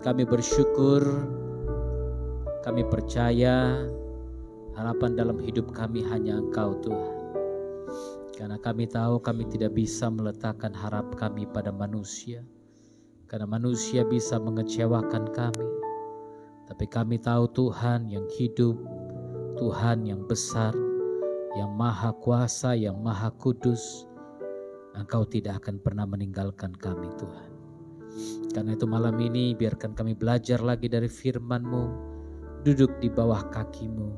Kami bersyukur, kami percaya harapan dalam hidup kami hanya Engkau Tuhan. Karena kami tahu kami tidak bisa meletakkan harap kami pada manusia. Karena manusia bisa mengecewakan kami. Tapi kami tahu Tuhan yang hidup, Tuhan yang besar, yang maha kuasa, yang maha kudus. Engkau tidak akan pernah meninggalkan kami Tuhan. Karena itu malam ini biarkan kami belajar lagi dari firman-Mu, duduk di bawah kaki-Mu,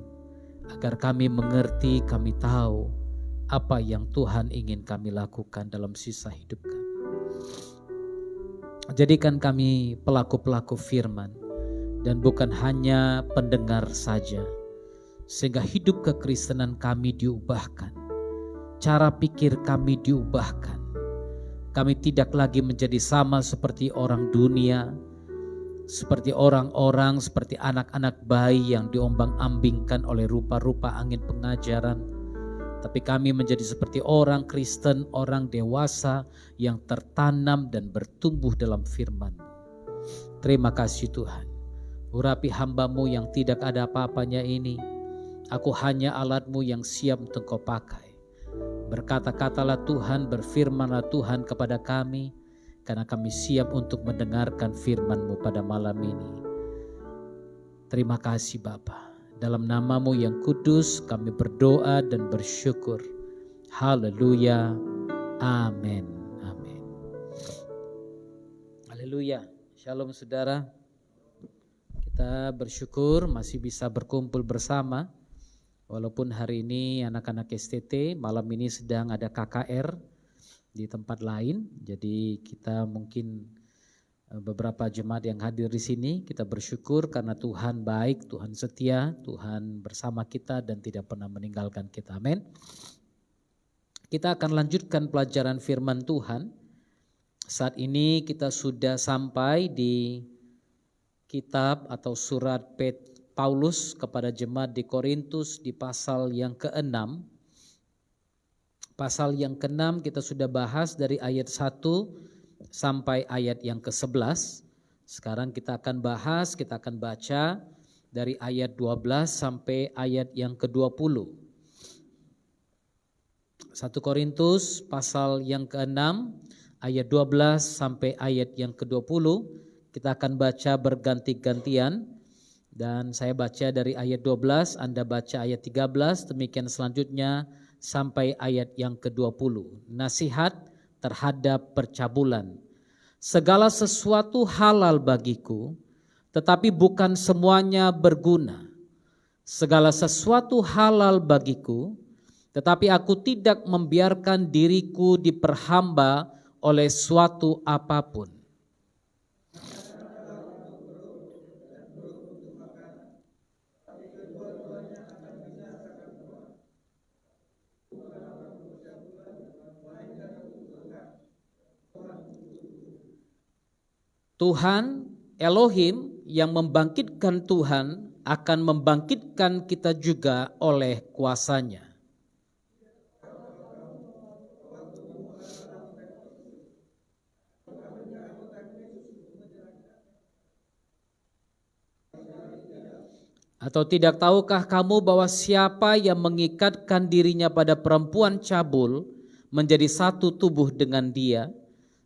agar kami mengerti, kami tahu apa yang Tuhan ingin kami lakukan dalam sisa hidup kami. Jadikan kami pelaku-pelaku firman dan bukan hanya pendengar saja, sehingga hidup kekristenan kami diubahkan, cara pikir kami diubahkan. Kami tidak lagi menjadi sama seperti orang dunia, seperti orang-orang, seperti anak-anak bayi yang diombang-ambingkan oleh rupa-rupa angin pengajaran. Tapi kami menjadi seperti orang Kristen, orang dewasa yang tertanam dan bertumbuh dalam firman. Terima kasih Tuhan. Urapi hamba-Mu yang tidak ada apa-apanya ini. Aku hanya alat-Mu yang siap untuk Kau pakai. Berkata-katalah Tuhan, berfirmanlah Tuhan kepada kami, karena kami siap untuk mendengarkan firman-Mu pada malam ini. Terima kasih Bapa. Dalam nama-Mu yang kudus kami berdoa dan bersyukur. Haleluya. Amin. Amin. Haleluya. Shalom saudara. Kita bersyukur masih bisa berkumpul bersama. Walaupun hari ini anak-anak STT, malam ini sedang ada KKR di tempat lain. Jadi kita mungkin beberapa jemaat yang hadir di sini, kita bersyukur karena Tuhan baik, Tuhan setia, Tuhan bersama kita dan tidak pernah meninggalkan kita. Amin. Kita akan lanjutkan pelajaran firman Tuhan. Saat ini kita sudah sampai di kitab atau surat Paulus kepada jemaat di Korintus di pasal yang ke-6. Pasal yang ke-6 kita sudah bahas dari ayat 1 sampai ayat yang ke-11. Sekarang kita akan bahas, kita akan baca dari ayat 12 sampai ayat yang ke-20. 1 Korintus pasal yang ke-6 ayat 12 sampai ayat yang ke-20. Kita akan baca berganti-gantian. Dan saya baca dari ayat 12, Anda baca ayat 13, demikian selanjutnya sampai ayat yang ke-20. Nasihat terhadap percabulan. Segala sesuatu halal bagiku, tetapi bukan semuanya berguna. Segala sesuatu halal bagiku, tetapi aku tidak membiarkan diriku diperhamba oleh suatu apapun. Tuhan Elohim yang membangkitkan Tuhan akan membangkitkan kita juga oleh kuasa-Nya. Atau tidak tahukah kamu bahwa siapa yang mengikatkan dirinya pada perempuan cabul menjadi satu tubuh dengan dia?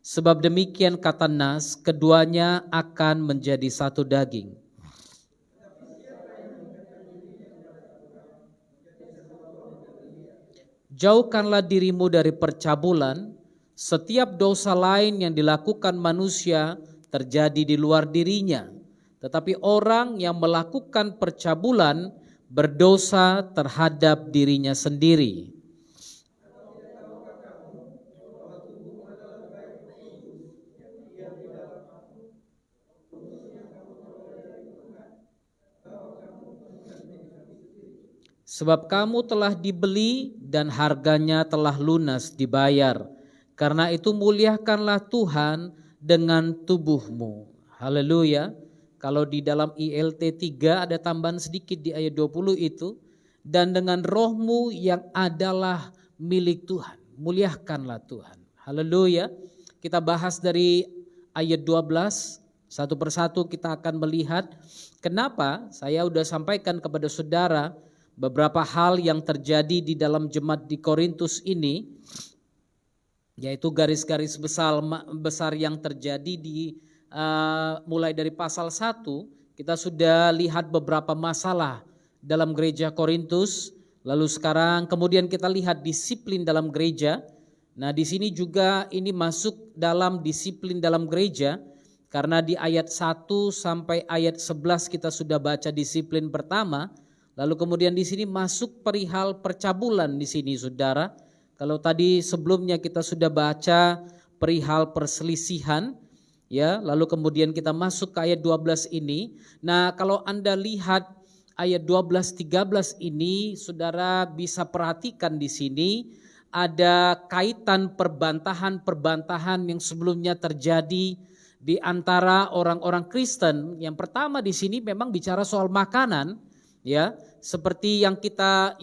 Sebab demikian kata Nas, keduanya akan menjadi satu daging. Jauhkanlah dirimu dari percabulan. Setiap dosa lain yang dilakukan manusia terjadi di luar dirinya. Tetapi orang yang melakukan percabulan berdosa terhadap dirinya sendiri. Sebab kamu telah dibeli dan harganya telah lunas dibayar. Karena itu muliakanlah Tuhan dengan tubuhmu. Haleluya. Kalau di dalam ILT 3 ada tambahan sedikit di ayat 20 itu. Dan dengan rohmu yang adalah milik Tuhan. Muliakanlah Tuhan. Haleluya. Kita bahas dari ayat 12 Satu persatu kita akan melihat kenapa saya sudah sampaikan kepada saudara beberapa hal yang terjadi di dalam jemaat di Korintus ini, yaitu garis-garis besar yang terjadi di mulai dari pasal 1. Kita sudah lihat beberapa masalah dalam gereja Korintus, lalu sekarang kemudian kita lihat disiplin dalam gereja. Nah, di sini juga ini masuk dalam disiplin dalam gereja, karena di ayat 1 sampai ayat 11 kita sudah baca disiplin pertama, lalu kemudian di sini masuk perihal percabulan di sini, saudara. Kalau tadi sebelumnya kita sudah baca perihal perselisihan, ya, lalu kemudian kita masuk ke ayat 12 ini. Nah, kalau Anda lihat ayat 12-13 ini, saudara bisa perhatikan di sini ada kaitan perbantahan yang sebelumnya terjadi di antara orang-orang Kristen. Yang pertama di sini memang bicara soal makanan, ya, seperti yang kita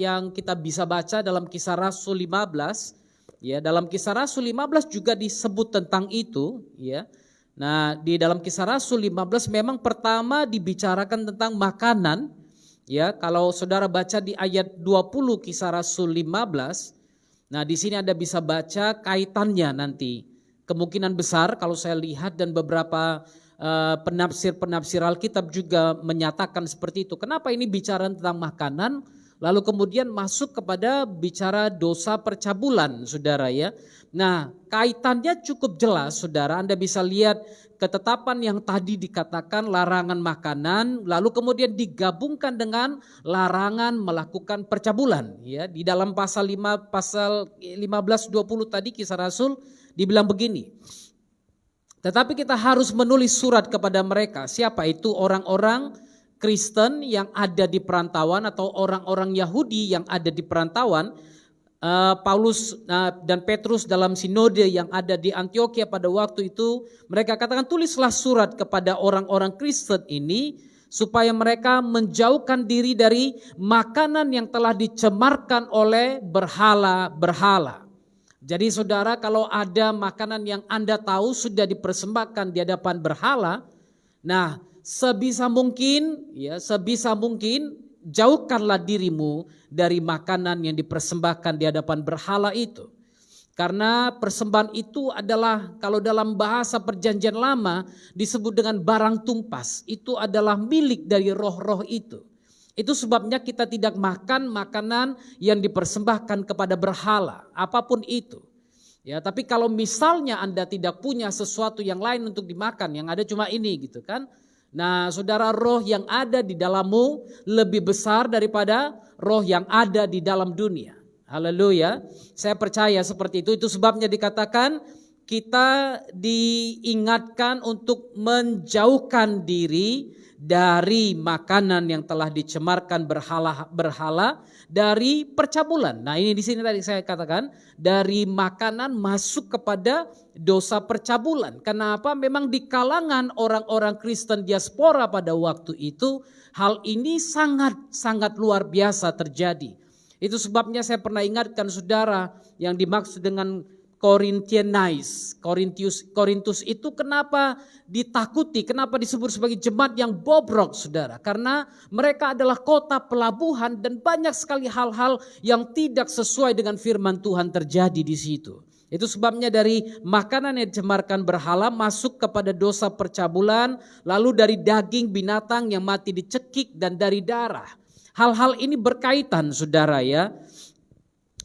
bisa baca dalam Kisah Rasul 15, ya, dalam Kisah Rasul 15 juga disebut tentang itu, ya. Nah, di dalam Kisah Rasul 15 memang pertama dibicarakan tentang makanan, ya. Kalau saudara baca di ayat 20 Kisah Rasul 15, nah di sini Anda bisa baca kaitannya nanti. Kemungkinan besar kalau saya lihat dan beberapa penafsir Alkitab juga menyatakan seperti itu. Kenapa ini bicara tentang makanan, lalu kemudian masuk kepada bicara dosa percabulan, saudara, ya. Nah, kaitannya cukup jelas, saudara. Anda bisa lihat ketetapan yang tadi dikatakan larangan makanan, lalu kemudian digabungkan dengan larangan melakukan percabulan, ya. Di dalam pasal 15-20 tadi Kisah Rasul dibilang begini. Tetapi kita harus menulis surat kepada mereka. Siapa itu? Orang-orang Kristen yang ada di perantauan atau orang-orang Yahudi yang ada di perantauan. Paulus dan Petrus dalam sinode yang ada di Antioquia pada waktu itu, mereka katakan tulislah surat kepada orang-orang Kristen ini supaya mereka menjauhkan diri dari makanan yang telah dicemarkan oleh berhala-berhala. Jadi saudara, kalau ada makanan yang Anda tahu sudah dipersembahkan di hadapan berhala, nah sebisa mungkin jauhkanlah dirimu dari makanan yang dipersembahkan di hadapan berhala itu. Karena persembahan itu adalah, kalau dalam bahasa perjanjian lama disebut dengan barang tumpas. Itu adalah milik dari roh-roh itu. Itu sebabnya kita tidak makan makanan yang dipersembahkan kepada berhala, apapun itu. Ya, tapi kalau misalnya Anda tidak punya sesuatu yang lain untuk dimakan, yang ada cuma ini gitu kan. Nah, saudara, roh yang ada di dalammu lebih besar daripada roh yang ada di dalam dunia. Haleluya. Saya percaya seperti itu. Itu sebabnya dikatakan kita diingatkan untuk menjauhkan diri dari makanan yang telah dicemarkan berhala dari percabulan. Nah, ini di sini tadi saya katakan dari makanan masuk kepada dosa percabulan. Kenapa? Memang di kalangan orang-orang Kristen diaspora pada waktu itu hal ini sangat luar biasa terjadi. Itu sebabnya saya pernah ingatkan saudara yang dimaksud dengan Korintus itu kenapa ditakuti, kenapa disebut sebagai jemaat yang bobrok, saudara? Karena mereka adalah kota pelabuhan dan banyak sekali hal-hal yang tidak sesuai dengan firman Tuhan terjadi di situ. Itu sebabnya dari makanan yang dicemarkan berhala masuk kepada dosa percabulan, lalu dari daging binatang yang mati dicekik dan dari darah. Hal-hal ini berkaitan, saudara, ya.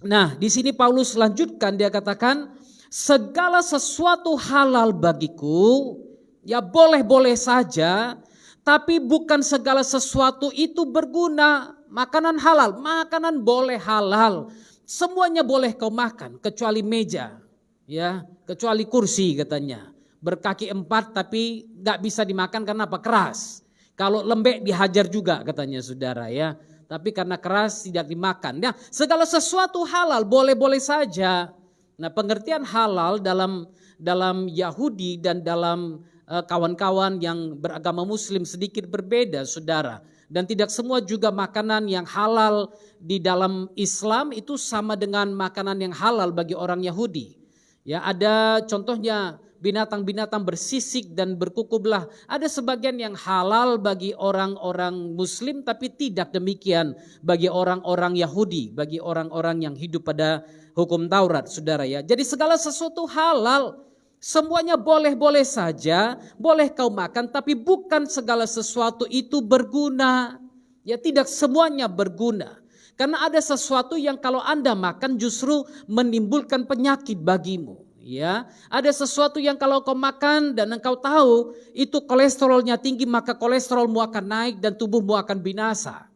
Nah, di sini Paulus lanjutkan, dia katakan segala sesuatu halal bagiku, ya boleh-boleh saja, tapi bukan segala sesuatu itu berguna. Makanan halal, makanan boleh halal, semuanya boleh kau makan kecuali meja, ya, kecuali kursi katanya. Berkaki 4 tapi gak bisa dimakan karena apa? Keras. Kalau lembek dihajar juga katanya, saudara, ya. Tapi karena keras tidak dimakan. Nah, segala sesuatu halal boleh-boleh saja. Nah, pengertian halal dalam Yahudi dan dalam kawan-kawan yang beragama Muslim sedikit berbeda, saudara. Dan tidak semua juga makanan yang halal di dalam Islam itu sama dengan makanan yang halal bagi orang Yahudi. Ya, ada contohnya binatang-binatang bersisik dan berkuku belah. Ada sebagian yang halal bagi orang-orang Muslim tapi tidak demikian bagi orang-orang Yahudi, bagi orang-orang yang hidup pada hukum Taurat, saudara ya. Jadi segala sesuatu halal, semuanya boleh-boleh saja, boleh kau makan, tapi bukan segala sesuatu itu berguna. Ya, tidak semuanya berguna. Karena ada sesuatu yang kalau Anda makan justru menimbulkan penyakit bagimu. Ya, ada sesuatu yang kalau kau makan dan engkau tahu itu kolesterolnya tinggi, maka kolesterolmu akan naik dan tubuhmu akan binasa.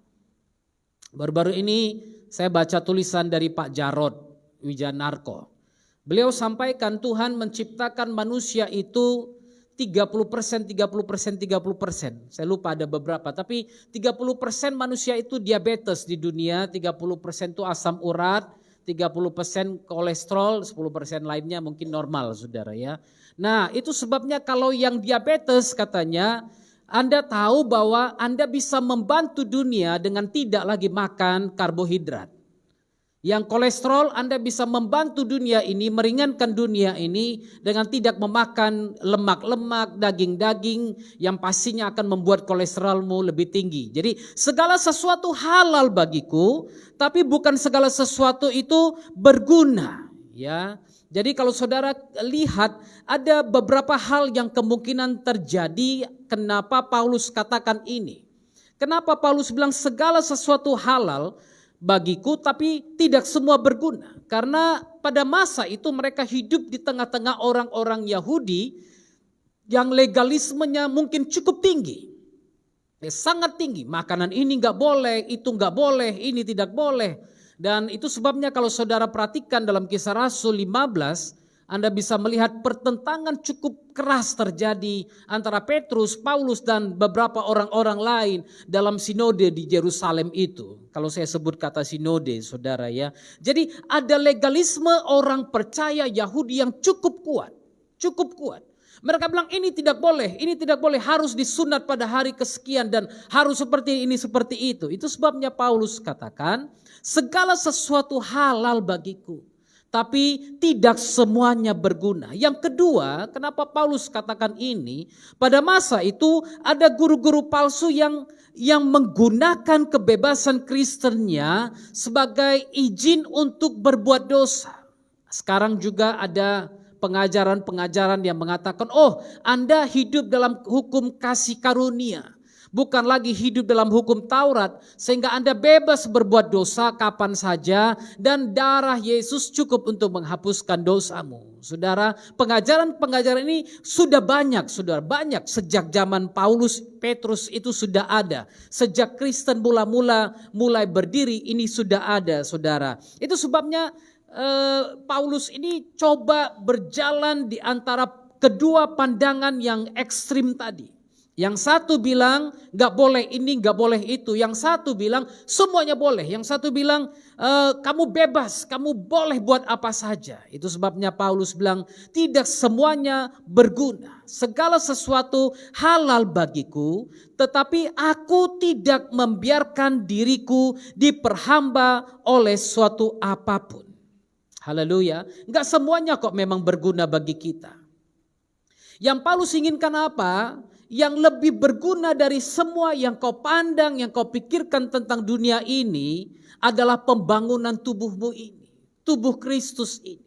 Baru-baru ini saya baca tulisan dari Pak Jarod Wijanarko. Beliau sampaikan Tuhan menciptakan manusia itu 30%. Saya lupa ada beberapa, tapi 30% manusia itu diabetes di dunia, 30% itu asam urat, 30% kolesterol, 10% lainnya mungkin normal, saudara ya. Nah, itu sebabnya kalau yang diabetes katanya, Anda tahu bahwa Anda bisa membantu dunia dengan tidak lagi makan karbohidrat. Yang kolesterol Anda bisa membantu dunia ini, meringankan dunia ini dengan tidak memakan lemak-lemak, daging-daging yang pastinya akan membuat kolesterolmu lebih tinggi. Jadi segala sesuatu halal bagiku, tapi bukan segala sesuatu itu berguna. Ya, jadi kalau saudara lihat ada beberapa hal yang kemungkinan terjadi kenapa Paulus katakan ini. Kenapa Paulus bilang segala sesuatu halal bagiku tapi tidak semua berguna. Karena pada masa itu mereka hidup di tengah-tengah orang-orang Yahudi yang legalismenya mungkin cukup tinggi. Sangat tinggi. Makanan ini gak boleh, itu gak boleh, ini tidak boleh. Dan itu sebabnya kalau saudara perhatikan dalam Kisah Rasul 15, Anda bisa melihat pertentangan cukup keras terjadi antara Petrus, Paulus dan beberapa orang-orang lain dalam sinode di Yerusalem itu. Kalau saya sebut kata sinode, saudara ya. Jadi ada legalisme orang percaya Yahudi yang cukup kuat. Cukup kuat. Mereka bilang ini tidak boleh, harus disunat pada hari kesekian dan harus seperti ini, seperti itu. Itu sebabnya Paulus katakan segala sesuatu halal bagiku. Tapi tidak semuanya berguna. Yang kedua, kenapa Paulus katakan ini? Pada masa itu ada guru-guru palsu yang menggunakan kebebasan Kristennya sebagai izin untuk berbuat dosa. Sekarang juga ada pengajaran-pengajaran yang mengatakan, oh Anda hidup dalam hukum kasih karunia. Bukan lagi hidup dalam hukum Taurat sehingga Anda bebas berbuat dosa kapan saja dan darah Yesus cukup untuk menghapuskan dosamu. Saudara, pengajaran-pengajaran ini sudah banyak, saudara, banyak sejak zaman Paulus, Petrus itu sudah ada. Sejak Kristen mulai berdiri ini sudah ada, saudara. Itu sebabnya Paulus ini coba berjalan di antara kedua pandangan yang ekstrim tadi. Yang satu bilang gak boleh ini, gak boleh itu. Yang satu bilang semuanya boleh. Yang satu bilang kamu bebas, kamu boleh buat apa saja. Itu sebabnya Paulus bilang tidak semuanya berguna. Segala sesuatu halal bagiku, tetapi aku tidak membiarkan diriku diperhamba oleh suatu apapun. Haleluya. Gak semuanya kok memang berguna bagi kita. Yang Paulus inginkan apa? Yang lebih berguna dari semua yang kau pandang, yang kau pikirkan tentang dunia ini adalah pembangunan tubuhmu ini. Tubuh Kristus ini.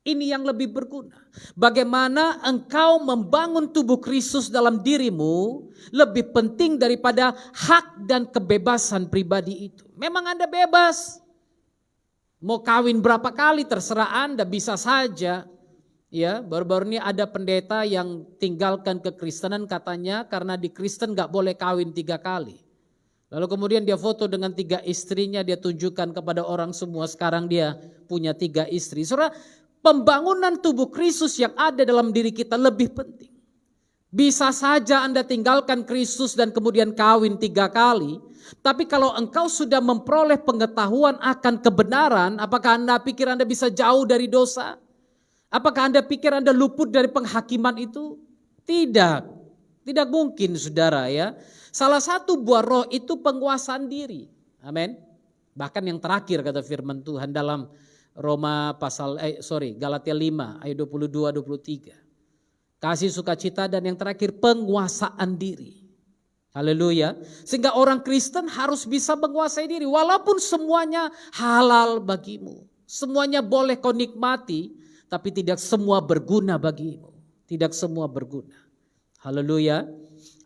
Ini yang lebih berguna. Bagaimana engkau membangun tubuh Kristus dalam dirimu lebih penting daripada hak dan kebebasan pribadi itu. Memang Anda bebas. Mau kawin berapa kali terserah Anda, bisa saja. Ya, baru-baru ini ada pendeta yang tinggalkan kekristenan katanya karena di Kristen gak boleh kawin 3 kali. Lalu kemudian dia foto dengan 3 istrinya, dia tunjukkan kepada orang semua sekarang dia punya 3 istri. Saudara, pembangunan tubuh Kristus yang ada dalam diri kita lebih penting. Bisa saja Anda tinggalkan Kristus dan kemudian kawin 3 kali. Tapi kalau engkau sudah memperoleh pengetahuan akan kebenaran, apakah Anda pikir Anda bisa jauh dari dosa? Apakah Anda pikir Anda luput dari penghakiman itu? Tidak. Tidak mungkin, saudara ya. Salah satu buah roh itu penguasaan diri. Amin. Bahkan yang terakhir kata firman Tuhan dalam Galatia 5 ayat 22-23. kasih sukacita, dan yang terakhir penguasaan diri. Haleluya. Sehingga orang Kristen harus bisa menguasai diri walaupun semuanya halal bagimu. Semuanya boleh kau nikmati, tapi tidak semua berguna bagimu. Tidak semua berguna. Haleluya.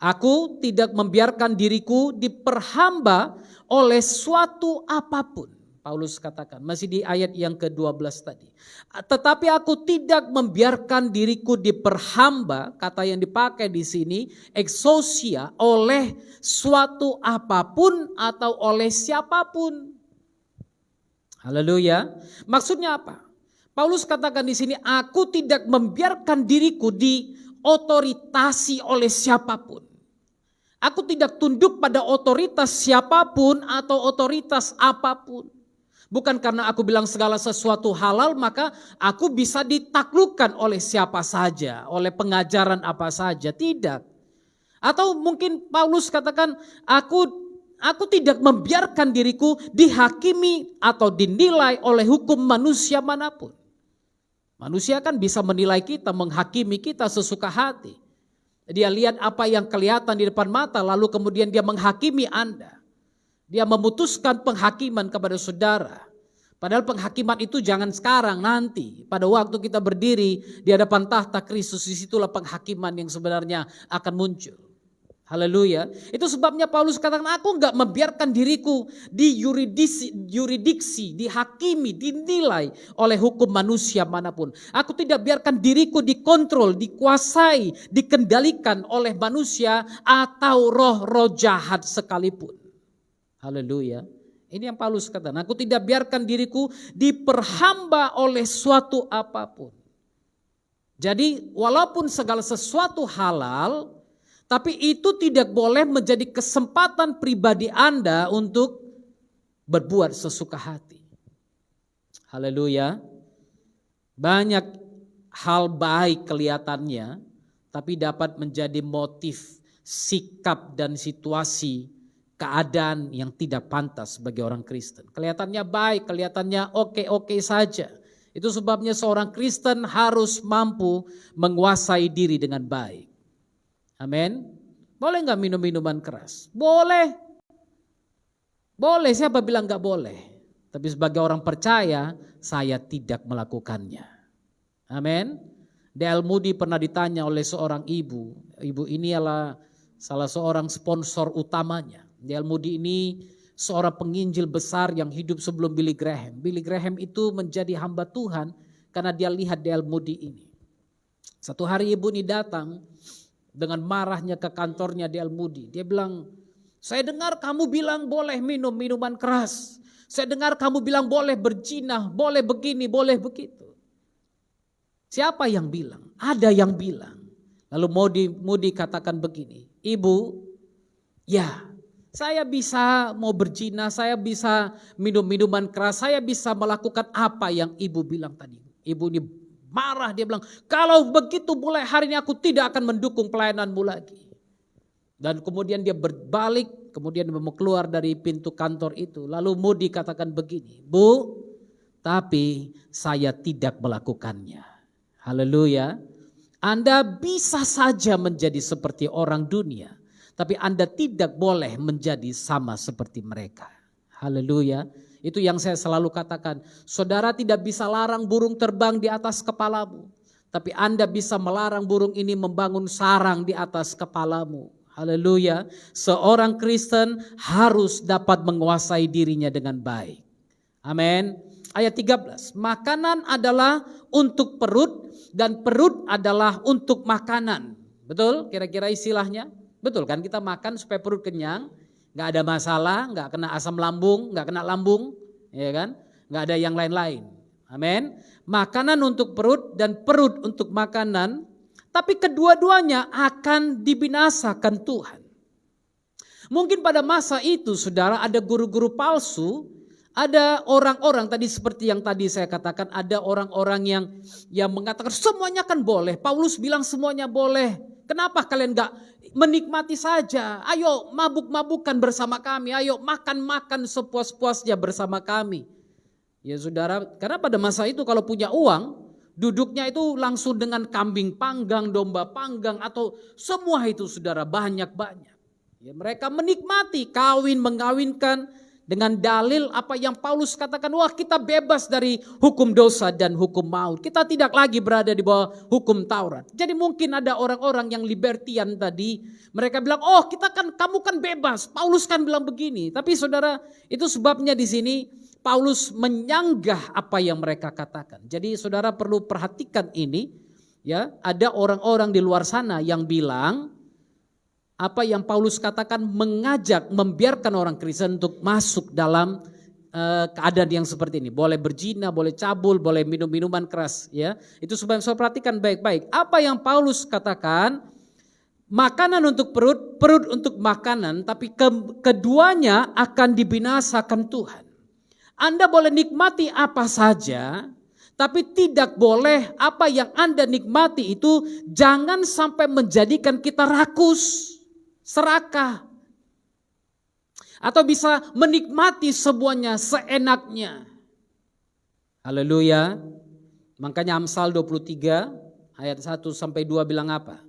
Aku tidak membiarkan diriku diperhamba oleh suatu apapun. Paulus katakan, masih di ayat yang ke-12 tadi. Tetapi aku tidak membiarkan diriku diperhamba, kata yang dipakai di sini, exousia, oleh suatu apapun atau oleh siapapun. Haleluya. Maksudnya apa? Paulus katakan di sini, aku tidak membiarkan diriku diotoritasi oleh siapapun. Aku tidak tunduk pada otoritas siapapun atau otoritas apapun. Bukan karena aku bilang segala sesuatu halal maka aku bisa ditaklukkan oleh siapa saja, oleh pengajaran apa saja, tidak. Atau mungkin Paulus katakan, aku tidak membiarkan diriku dihakimi atau dinilai oleh hukum manusia manapun. Manusia kan bisa menilai kita, menghakimi kita sesuka hati. Dia lihat apa yang kelihatan di depan mata lalu kemudian dia menghakimi Anda. Dia memutuskan penghakiman kepada saudara. Padahal penghakiman itu jangan sekarang, nanti. Pada waktu kita berdiri di hadapan tahta Kristus, disitulah penghakiman yang sebenarnya akan muncul. Haleluya. Itu sebabnya Paulus katakan, aku enggak membiarkan diriku yuridiksi, dihakimi, dinilai oleh hukum manusia manapun. Aku tidak biarkan diriku dikontrol, dikuasai, dikendalikan oleh manusia atau roh-roh jahat sekalipun. Haleluya. Ini yang Paulus katakan, aku tidak biarkan diriku diperhamba oleh suatu apapun. Jadi walaupun segala sesuatu halal, tapi itu tidak boleh menjadi kesempatan pribadi Anda untuk berbuat sesuka hati. Haleluya. Banyak hal baik kelihatannya, tapi dapat menjadi motif, sikap dan situasi keadaan yang tidak pantas bagi orang Kristen. Kelihatannya baik, kelihatannya oke-oke saja. Itu sebabnya seorang Kristen harus mampu menguasai diri dengan baik. Amin. Boleh gak minum minuman keras? Boleh. Boleh, siapa bilang gak boleh? Tapi sebagai orang percaya, saya tidak melakukannya. Amin. D.L. Moody pernah ditanya oleh seorang ibu. Ibu ini adalah salah seorang sponsor utamanya. D.L. Moody ini seorang penginjil besar yang hidup sebelum Billy Graham. Billy Graham itu menjadi hamba Tuhan karena dia lihat D.L. Moody ini. Satu hari ibu ini datang dengan marahnya ke kantornya D.L. Moody. Dia bilang, saya dengar kamu bilang boleh minum minuman keras. Saya dengar kamu bilang boleh berzina, boleh begini, boleh begitu. Siapa yang bilang? Ada yang bilang. Lalu Moody katakan begini, ibu, ya, saya bisa mau berzina, saya bisa minum minuman keras, saya bisa melakukan apa yang ibu bilang tadi. Ibu ini marah, dia bilang, kalau begitu mulai hari ini aku tidak akan mendukung pelayananmu lagi. Dan kemudian dia berbalik, kemudian dia mau keluar dari pintu kantor itu. Lalu Moody katakan begini, Bu, tapi saya tidak melakukannya. Haleluya. Anda bisa saja menjadi seperti orang dunia, tapi Anda tidak boleh menjadi sama seperti mereka. Haleluya. Itu yang saya selalu katakan. Saudara tidak bisa larang burung terbang di atas kepalamu. Tapi Anda bisa melarang burung ini membangun sarang di atas kepalamu. Haleluya. Seorang Kristen harus dapat menguasai dirinya dengan baik. Amin. Ayat 13. Makanan adalah untuk perut dan perut adalah untuk makanan. Betul kira-kira istilahnya? Betul kan, kita makan supaya perut kenyang, gak ada masalah, gak kena asam lambung, gak kena lambung, ya kan? Gak ada yang lain-lain. Amin. Makanan untuk perut dan perut untuk makanan, tapi kedua-duanya akan dibinasakan Tuhan. Mungkin pada masa itu saudara ada guru-guru palsu, ada orang-orang tadi seperti yang tadi saya katakan, ada orang-orang yang mengatakan semuanya kan boleh. Paulus bilang semuanya boleh. Kenapa kalian gak menikmati saja? Ayo mabuk-mabukan bersama kami, ayo makan-makan sepuas-puasnya bersama kami. Ya saudara, karena pada masa itu kalau punya uang, Duduknya itu langsung dengan kambing panggang, domba panggang, atau semua itu saudara banyak-banyak. Ya, mereka menikmati kawin mengawinkan dengan dalil apa yang Paulus katakan, wah kita bebas dari hukum dosa dan hukum maut. Kita tidak lagi berada di bawah hukum Taurat. Jadi mungkin ada orang-orang yang libertian tadi, mereka bilang, oh kamu kan bebas. Paulus kan bilang begini. Tapi saudara, itu sebabnya di sini Paulus menyanggah apa yang mereka katakan. Jadi saudara perlu perhatikan ini, ya, ada orang-orang di luar sana yang bilang apa yang Paulus katakan, mengajak, membiarkan orang Kristen untuk masuk dalam keadaan yang seperti ini. Boleh berzina, boleh cabul, boleh minum minuman keras, ya. Itu sebab saya perhatikan baik-baik. Apa yang Paulus katakan, makanan untuk perut, perut untuk makanan, tapi keduanya akan dibinasakan Tuhan. Anda boleh nikmati apa saja, tapi tidak boleh apa yang Anda nikmati itu jangan sampai menjadikan kita rakus, serakah, atau bisa menikmati semuanya seenaknya. Haleluya. Makanya Amsal 23 ayat 1 sampai 2 bilang apa?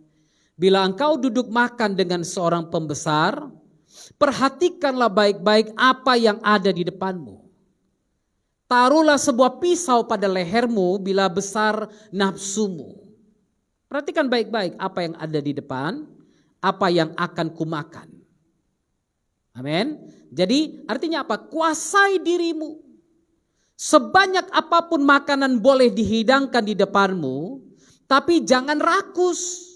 Bila engkau duduk makan dengan seorang pembesar, perhatikanlah baik-baik apa yang ada di depanmu. Taruhlah sebuah pisau pada lehermu bila besar nafsumu. Perhatikan baik-baik apa yang ada di depan, apa yang akan kumakan. Amin. Jadi artinya apa? Kuasai dirimu. Sebanyak apapun makanan boleh dihidangkan di depanmu, tapi jangan rakus.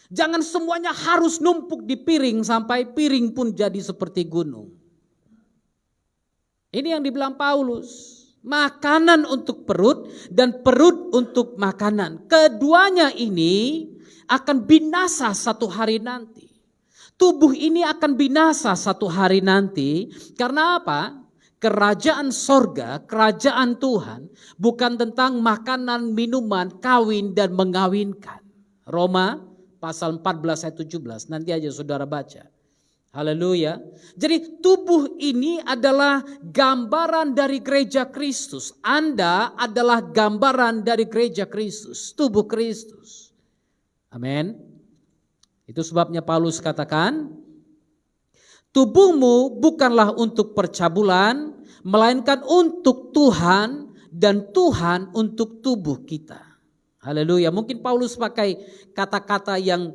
Jangan semuanya harus numpuk di piring sampai piring pun jadi seperti gunung. Ini yang dibilang Paulus. Makanan untuk perut dan perut untuk makanan. Keduanya ini akan binasa satu hari nanti. Tubuh ini akan binasa satu hari nanti. Karena apa? Kerajaan sorga, kerajaan Tuhan bukan tentang makanan, minuman, kawin dan mengawinkan. Roma pasal 14 ayat 17. Nanti aja saudara baca. Haleluya. Jadi tubuh ini adalah gambaran dari gereja Kristus. Anda adalah gambaran dari gereja Kristus, tubuh Kristus. Amin. Itu sebabnya Paulus katakan, tubuhmu bukanlah untuk percabulan, melainkan untuk Tuhan dan Tuhan untuk tubuh kita. Haleluya. Mungkin Paulus pakai kata-kata yang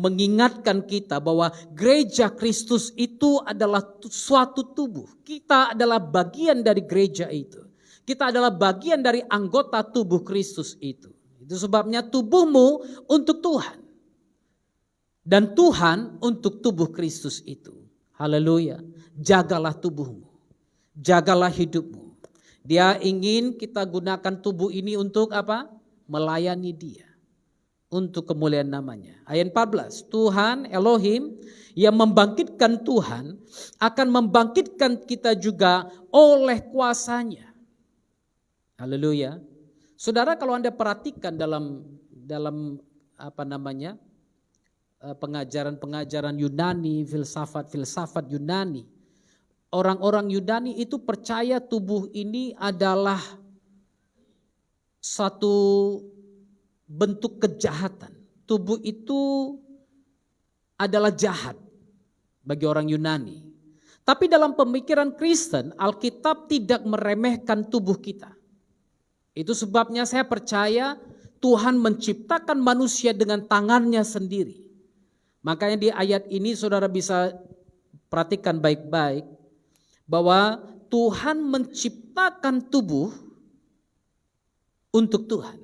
mengingatkan kita bahwa gereja Kristus itu adalah suatu tubuh. Kita adalah bagian dari gereja itu. Kita adalah bagian dari anggota tubuh Kristus itu. Itu sebabnya tubuhmu untuk Tuhan. Dan Tuhan untuk tubuh Kristus itu. Haleluya. Jagalah tubuhmu. Jagalah hidupmu. Dia ingin kita gunakan tubuh ini untuk apa? Melayani Dia. Untuk kemuliaan namanya. Ayat 14, Tuhan Elohim yang membangkitkan Tuhan akan membangkitkan kita juga oleh kuasanya. Haleluya. Saudara, kalau Anda perhatikan dalam pengajaran-pengajaran Yunani, filsafat Yunani, orang-orang Yunani itu percaya tubuh ini adalah satu bentuk kejahatan. Tubuh itu adalah jahat bagi orang Yunani. Tapi dalam pemikiran Kristen, Alkitab tidak meremehkan tubuh kita. Itu sebabnya saya percaya Tuhan menciptakan manusia dengan tangannya sendiri. Makanya di ayat ini saudara bisa perhatikan baik-baik bahwa Tuhan menciptakan tubuh untuk Tuhan.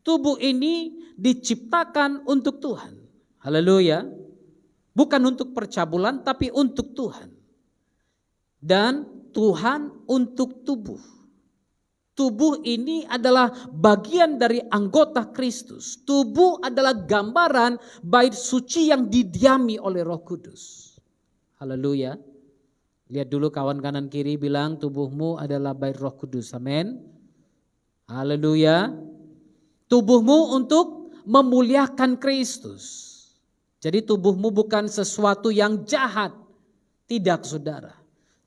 Tubuh ini diciptakan untuk Tuhan. Haleluya. Bukan untuk percabulan tapi untuk Tuhan. Dan Tuhan untuk tubuh. Tubuh ini adalah bagian dari anggota Kristus. Tubuh adalah gambaran bait suci yang didiami oleh Roh Kudus. Haleluya. Lihat dulu kawan kanan kiri bilang tubuhmu adalah bait Roh Kudus. Amin. Haleluya. Tubuhmu untuk memuliakan Kristus. Jadi tubuhmu bukan sesuatu yang jahat. Tidak saudara.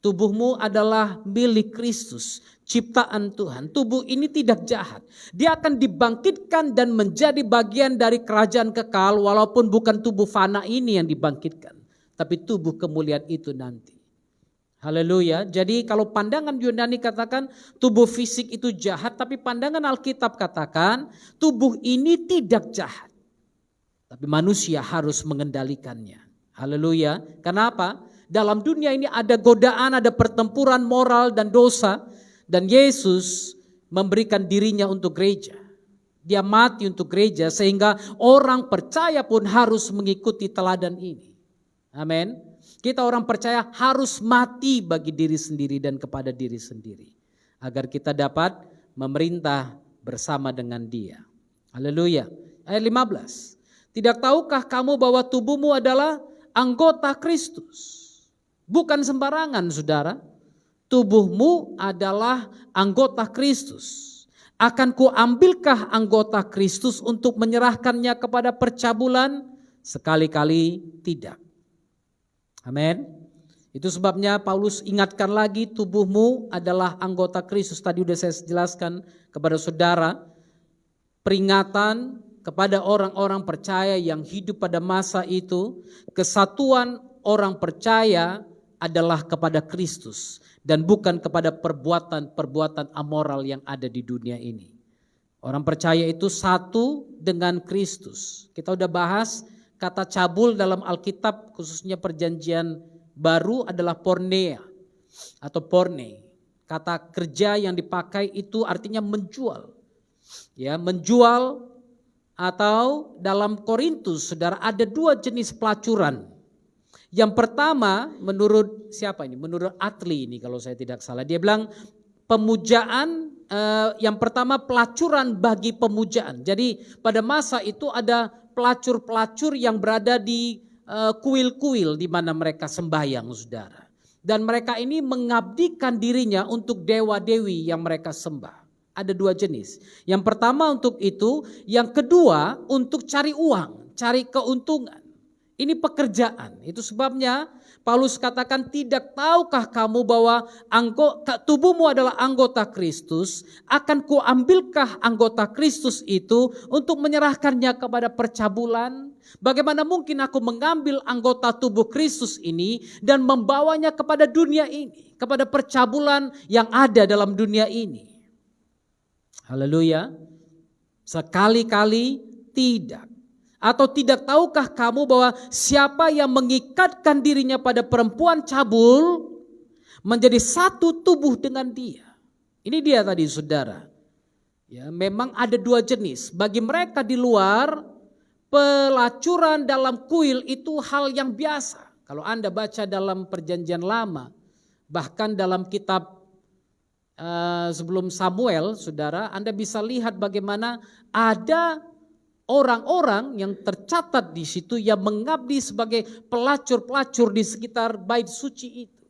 Tubuhmu adalah milik Kristus, ciptaan Tuhan. Tubuh ini tidak jahat. Dia akan dibangkitkan dan menjadi bagian dari kerajaan kekal, walaupun bukan tubuh fana ini yang dibangkitkan, tapi tubuh kemuliaan itu nanti. Haleluya. Jadi kalau pandangan Yunani katakan tubuh fisik itu jahat, tapi pandangan Alkitab katakan tubuh ini tidak jahat. Tapi manusia harus mengendalikannya. Haleluya. Kenapa? Dalam dunia ini ada godaan, ada pertempuran moral dan dosa. Dan Yesus memberikan dirinya untuk gereja. Dia mati untuk gereja sehingga orang percaya pun harus mengikuti teladan ini. Amin. Kita orang percaya harus mati bagi diri sendiri dan kepada diri sendiri. Agar kita dapat memerintah bersama dengan Dia. Haleluya. Ayat 15. Tidak tahukah kamu bahwa tubuhmu adalah anggota Kristus? Bukan sembarangan, saudara. Tubuhmu adalah anggota Kristus. Akan kuambilkah anggota Kristus untuk menyerahkannya kepada percabulan? Sekali-kali tidak. Amin. Itu sebabnya Paulus ingatkan lagi tubuhmu adalah anggota Kristus. Tadi sudah saya jelaskan kepada saudara. Peringatan kepada orang-orang percaya yang hidup pada masa itu. Kesatuan orang percaya adalah kepada Kristus. Dan bukan kepada perbuatan-perbuatan amoral yang ada di dunia ini. Orang percaya itu satu dengan Kristus. Kita udah bahas kata cabul dalam Alkitab khususnya perjanjian baru adalah pornea atau porne. Kata kerja yang dipakai itu artinya menjual. Ya, menjual atau dalam Korintus saudara ada dua jenis pelacuran. Yang pertama menurut siapa ini? Menurut Atli ini kalau saya tidak salah. Dia bilang pemujaan yang pertama pelacuran bagi pemujaan. Jadi pada masa itu ada pelacur-pelacur yang berada di kuil-kuil di mana mereka sembahyang, saudara. Dan mereka ini mengabdikan dirinya untuk dewa-dewi yang mereka sembah. Ada dua jenis. Yang pertama untuk itu, yang kedua untuk cari uang, cari keuntungan. Ini pekerjaan. Itu sebabnya Paulus katakan, tidak tahukah kamu bahwa tubuhmu adalah anggota Kristus, akan kuambilkah anggota Kristus itu untuk menyerahkannya kepada percabulan? Bagaimana mungkin aku mengambil anggota tubuh Kristus ini dan membawanya kepada dunia ini, kepada percabulan yang ada dalam dunia ini? Haleluya. Sekali-kali tidak. Atau tidak tahukah kamu bahwa siapa yang mengikatkan dirinya pada perempuan cabul menjadi satu tubuh dengan dia. Ini dia tadi saudara. Ya, memang ada dua jenis. Bagi mereka di luar, pelacuran dalam kuil itu hal yang biasa. Kalau Anda baca dalam perjanjian lama, bahkan dalam kitab sebelum Samuel, saudara, Anda bisa lihat bagaimana ada orang-orang yang tercatat di situ yang mengabdi sebagai pelacur-pelacur di sekitar bait suci itu.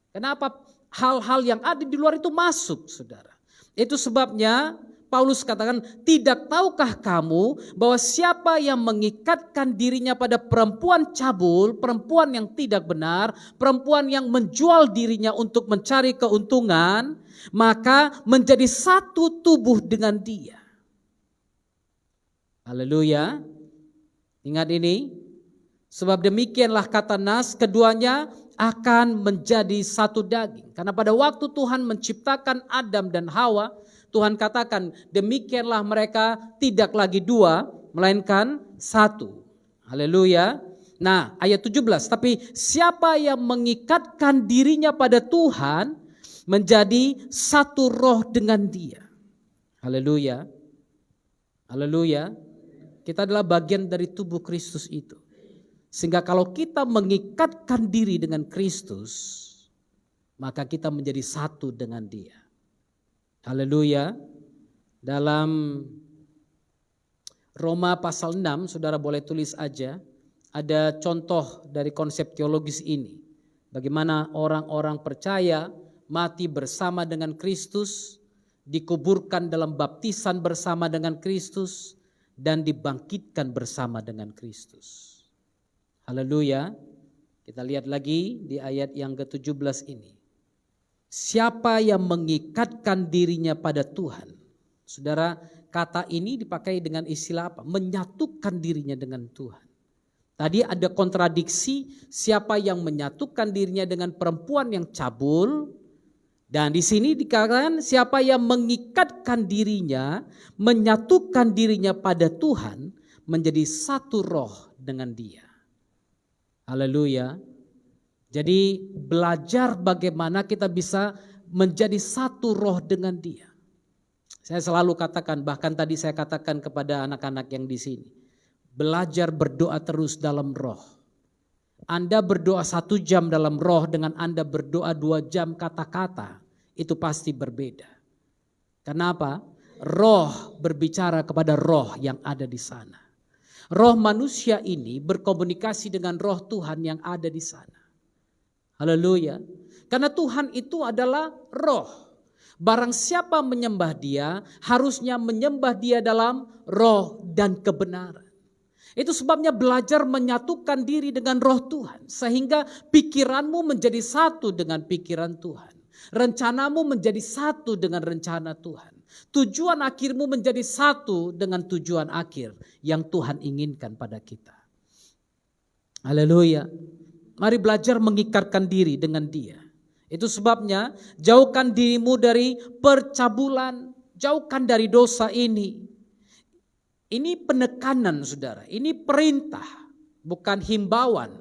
Kenapa hal-hal yang ada di luar itu masuk, saudara? Itu sebabnya Paulus katakan, tidak tahukah kamu bahwa siapa yang mengikatkan dirinya pada perempuan cabul, perempuan yang tidak benar, perempuan yang menjual dirinya untuk mencari keuntungan, maka menjadi satu tubuh dengan dia. Haleluya. Ingat ini. Sebab demikianlah kata Nas, keduanya akan menjadi satu daging. Karena pada waktu Tuhan menciptakan Adam dan Hawa, Tuhan katakan demikianlah mereka tidak lagi dua, melainkan satu. Haleluya. Nah ayat 17, tapi siapa yang mengikatkan dirinya pada Tuhan menjadi satu roh dengan dia. Haleluya. Haleluya. Kita adalah bagian dari tubuh Kristus itu. Sehingga kalau kita mengikatkan diri dengan Kristus, maka kita menjadi satu dengan dia. Haleluya. Dalam Roma pasal 6, saudara boleh tulis aja, ada contoh dari konsep teologis ini. Bagaimana orang-orang percaya mati bersama dengan Kristus, dikuburkan dalam baptisan bersama dengan Kristus, dan dibangkitkan bersama dengan Kristus. Haleluya. Kita lihat lagi di ayat yang ke-17 ini. Siapa yang mengikatkan dirinya pada Tuhan. Saudara, kata ini dipakai dengan istilah apa? Menyatukan dirinya dengan Tuhan. Tadi ada kontradiksi, siapa yang menyatukan dirinya dengan perempuan yang cabul. Dan di sini dikatakan siapa yang mengikatkan dirinya, menyatukan dirinya pada Tuhan, menjadi satu roh dengan Dia. Haleluya. Jadi belajar bagaimana kita bisa menjadi satu roh dengan Dia. Saya selalu katakan, bahkan tadi saya katakan kepada anak-anak yang di sini, belajar berdoa terus dalam roh. Anda berdoa 1 jam dalam roh dengan Anda berdoa 2 jam kata-kata, itu pasti berbeda. Kenapa? Roh berbicara kepada roh yang ada di sana. Roh manusia ini berkomunikasi dengan roh Tuhan yang ada di sana. Haleluya. Karena Tuhan itu adalah roh. Barang siapa menyembah Dia, harusnya menyembah Dia dalam roh dan kebenaran. Itu sebabnya belajar menyatukan diri dengan roh Tuhan. Sehingga pikiranmu menjadi satu dengan pikiran Tuhan. Rencanamu menjadi satu dengan rencana Tuhan. Tujuan akhirmu menjadi satu dengan tujuan akhir yang Tuhan inginkan pada kita. Haleluya. Mari belajar mengikatkan diri dengan Dia. Itu sebabnya jauhkan dirimu dari percabulan, jauhkan dari dosa ini. Ini penekanan saudara, ini perintah, bukan himbauan.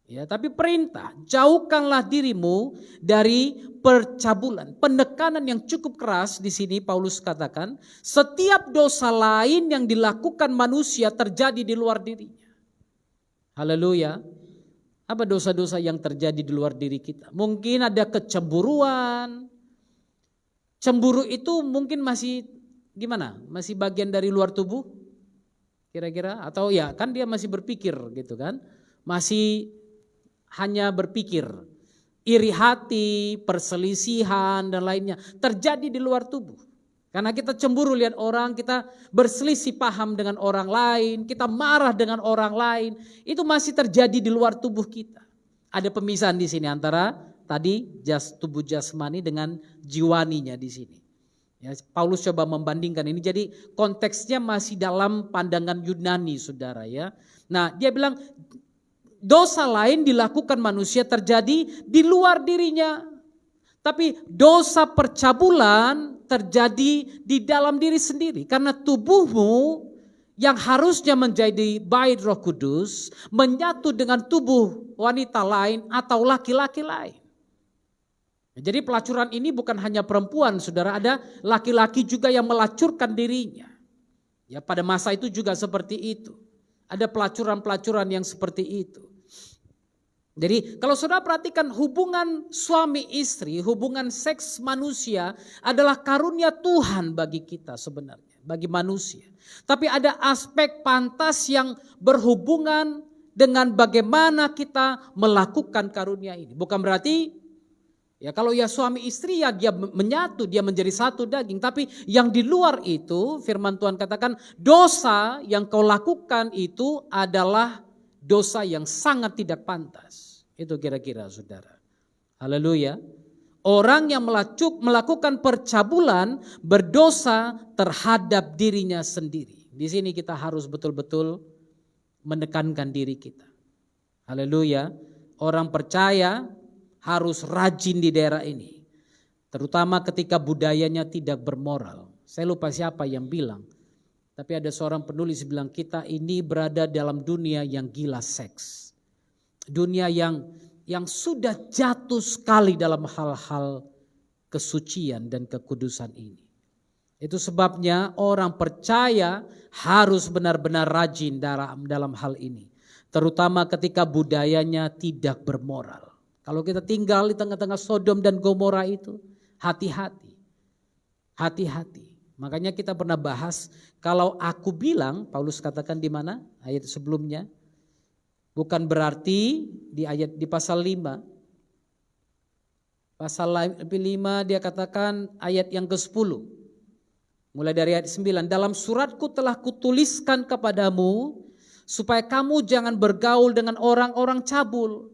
Ya, tapi perintah, jauhkanlah dirimu dari percabulan. Penekanan yang cukup keras di sini Paulus katakan, setiap dosa lain yang dilakukan manusia terjadi di luar dirinya. Haleluya. Apa dosa-dosa yang terjadi di luar diri kita? Mungkin ada kecemburuan. Cemburu itu mungkin masih gimana? Masih bagian dari luar tubuh? Kira-kira? Atau ya kan dia masih berpikir gitu kan? Masih hanya berpikir. Iri hati, perselisihan dan lainnya terjadi di luar tubuh. Karena kita cemburu lihat orang, kita berselisih paham dengan orang lain, kita marah dengan orang lain, itu masih terjadi di luar tubuh kita. Ada pemisahan di sini antara tadi tubuh jasmani dengan jiwaninya di sini. Ya, Paulus coba membandingkan ini, jadi konteksnya masih dalam pandangan Yunani, saudara ya. Nah, dia bilang dosa lain dilakukan manusia terjadi di luar dirinya. Tapi dosa percabulan terjadi di dalam diri sendiri. Karena tubuhmu yang harusnya menjadi bait Roh Kudus menyatu dengan tubuh wanita lain atau laki-laki lain. Jadi pelacuran ini bukan hanya perempuan, saudara, ada laki-laki juga yang melacurkan dirinya. Ya, pada masa itu juga seperti itu. Ada pelacuran-pelacuran yang seperti itu. Jadi kalau saudara perhatikan hubungan suami istri, hubungan seks manusia adalah karunia Tuhan bagi kita sebenarnya, bagi manusia. Tapi ada aspek pantas yang berhubungan dengan bagaimana kita melakukan karunia ini. Bukan berarti ya kalau ya suami istri ya dia menyatu, dia menjadi satu daging. Tapi yang di luar itu firman Tuhan katakan dosa yang kau lakukan itu adalah dosa yang sangat tidak pantas. Itu kira-kira saudara. Haleluya. Orang yang melakukan percabulan berdosa terhadap dirinya sendiri. Di sini kita harus betul-betul menekankan diri kita. Haleluya. Orang percaya harus rajin di daerah ini. Terutama ketika budayanya tidak bermoral. Saya lupa siapa yang bilang. Tapi ada seorang penulis bilang kita ini berada dalam dunia yang gila seks. Dunia yang sudah jatuh sekali dalam hal-hal kesucian dan kekudusan ini. Itu sebabnya orang percaya harus benar-benar rajin dalam hal ini. Terutama ketika budayanya tidak bermoral. Kalau kita tinggal di tengah-tengah Sodom dan Gomora itu, hati-hati. Hati-hati. Makanya kita pernah bahas, kalau aku bilang, Paulus katakan di mana? Ayat sebelumnya. Bukan berarti di pasal 5. Pasal 5 dia katakan ayat yang ke-10. Mulai dari ayat 9. Dalam suratku telah kutuliskan kepadamu supaya kamu jangan bergaul dengan orang-orang cabul.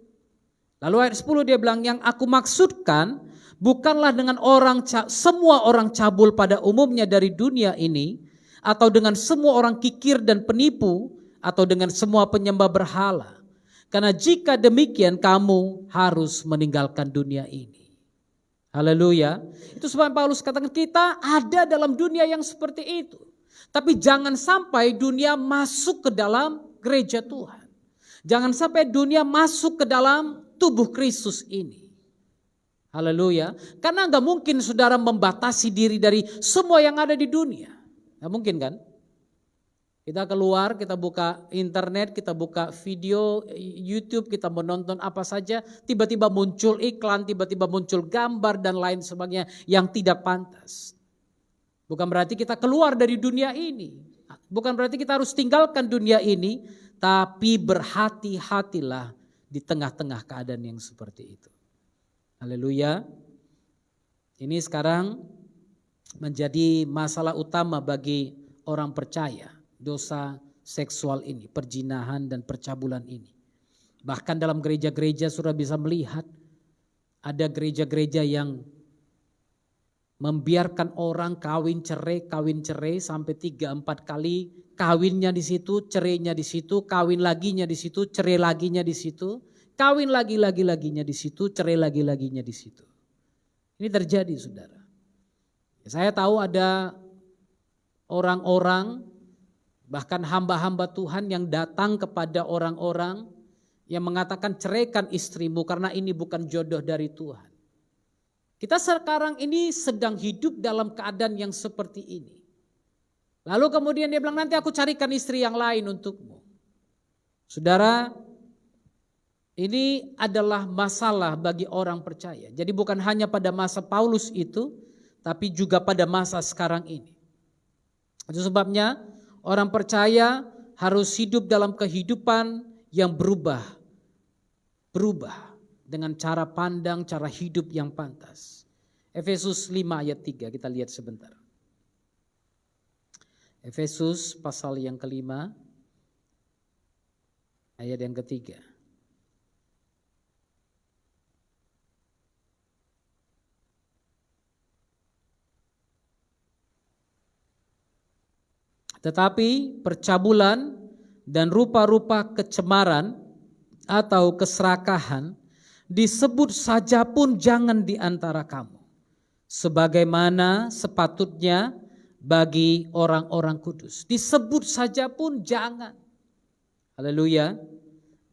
Lalu ayat 10 dia bilang yang aku maksudkan bukanlah dengan semua orang cabul pada umumnya dari dunia ini, atau dengan semua orang kikir dan penipu, atau dengan semua penyembah berhala. Karena jika demikian kamu harus meninggalkan dunia ini. Haleluya. Itu sebab Paulus katakan kita ada dalam dunia yang seperti itu. Tapi jangan sampai dunia masuk ke dalam gereja Tuhan. Jangan sampai dunia masuk ke dalam tubuh Kristus ini. Haleluya. Karena gak mungkin saudara membatasi diri dari semua yang ada di dunia. Gak mungkin kan? Kita keluar, kita buka internet, kita buka video YouTube, kita menonton apa saja, tiba-tiba muncul iklan, tiba-tiba muncul gambar dan lain sebagainya yang tidak pantas. Bukan berarti kita keluar dari dunia ini. Bukan berarti kita harus tinggalkan dunia ini, tapi berhati-hatilah di tengah-tengah keadaan yang seperti itu. Haleluya. Ini sekarang menjadi masalah utama bagi orang percaya. Dosa seksual ini, perzinahan dan percabulan ini. Bahkan dalam gereja-gereja sudah bisa melihat ada gereja-gereja yang membiarkan orang kawin cerai sampai 3-4 kali, kawinnya di situ, cerainya di situ, kawin laginya di situ, cerai laginya di situ, kawin lagi-laginya di situ, cerai lagi-laginya di situ. Ini terjadi, saudara. Saya tahu ada orang-orang, bahkan hamba-hamba Tuhan yang datang kepada orang-orang yang mengatakan ceraikan istrimu karena ini bukan jodoh dari Tuhan. Kita sekarang ini sedang hidup dalam keadaan yang seperti ini. Lalu kemudian dia bilang nanti aku carikan istri yang lain untukmu. Saudara, ini adalah masalah bagi orang percaya. Jadi bukan hanya pada masa Paulus itu, tapi juga pada masa sekarang ini. Itu sebabnya orang percaya harus hidup dalam kehidupan yang berubah dengan cara pandang, cara hidup yang pantas. Efesus 5 ayat 3 kita lihat sebentar. Efesus pasal yang kelima ayat yang ketiga. Tetapi percabulan dan rupa-rupa kecemaran atau keserakahan disebut saja pun jangan di antara kamu. Sebagaimana sepatutnya bagi orang-orang kudus. Disebut saja pun jangan. Haleluya.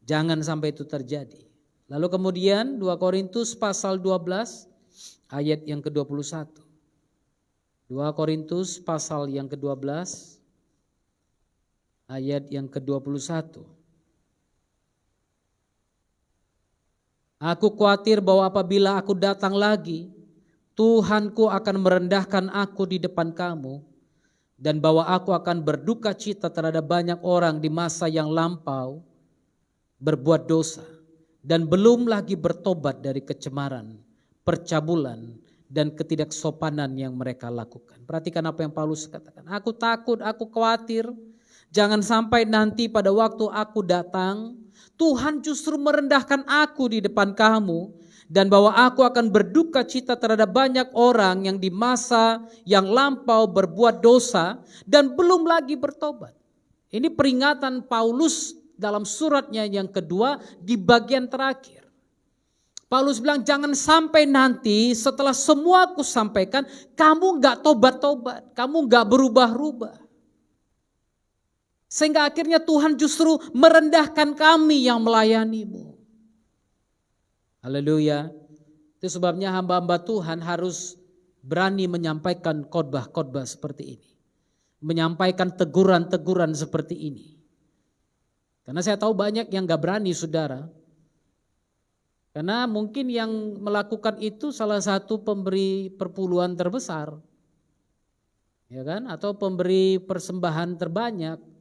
Jangan sampai itu terjadi. Lalu kemudian 2 Korintus pasal 12 ayat yang ke-21. 2 Korintus pasal yang ke-12 ayat yang ke-21. Aku khawatir bahwa apabila aku datang lagi, Tuhanku akan merendahkan aku di depan kamu, dan bahwa aku akan berduka cita terhadap banyak orang di masa yang lampau berbuat dosa, dan belum lagi bertobat dari kecemaran, percabulan, dan ketidaksopanan yang mereka lakukan. Perhatikan apa yang Paulus katakan. Aku takut, aku khawatir. Jangan sampai nanti pada waktu aku datang, Tuhan justru merendahkan aku di depan kamu, dan bahwa aku akan berduka cita terhadap banyak orang yang di masa yang lampau berbuat dosa dan belum lagi bertobat. Ini peringatan Paulus dalam suratnya yang kedua di bagian terakhir. Paulus bilang jangan sampai nanti setelah semua aku sampaikan, kamu gak tobat-tobat, kamu gak berubah-ubah. Sehingga akhirnya Tuhan justru merendahkan kami yang melayanimu. Haleluya. Itu sebabnya hamba-hamba Tuhan harus berani menyampaikan khotbah-khotbah seperti ini. Menyampaikan teguran-teguran seperti ini. Karena saya tahu banyak yang gak berani, saudara. Karena mungkin yang melakukan itu salah satu pemberi perpuluhan terbesar. Ya kan? Atau pemberi persembahan terbanyak.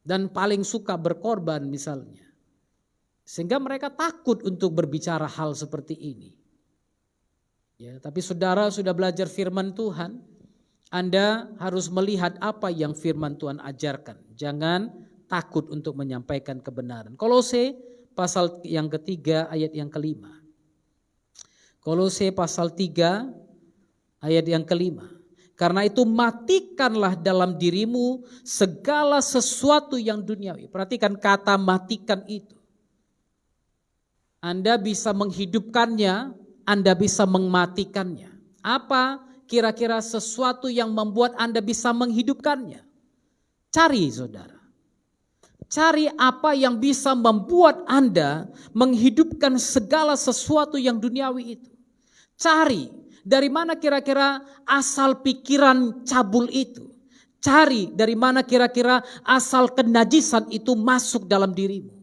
Dan paling suka berkorban misalnya. Sehingga mereka takut untuk berbicara hal seperti ini. Ya, tapi saudara sudah belajar firman Tuhan, Anda harus melihat apa yang firman Tuhan ajarkan. Jangan takut untuk menyampaikan kebenaran. Kolose pasal yang ketiga ayat yang kelima. Kolose pasal 3 ayat yang kelima. Karena itu matikanlah dalam dirimu segala sesuatu yang duniawi. Perhatikan kata matikan itu. Anda bisa menghidupkannya, Anda bisa mematikannya. Apa kira-kira sesuatu yang membuat Anda bisa menghidupkannya? Cari saudara. Cari apa yang bisa membuat Anda menghidupkan segala sesuatu yang duniawi itu. Cari. Dari mana kira-kira asal pikiran cabul itu? Cari dari mana kira-kira asal kenajisan itu masuk dalam dirimu.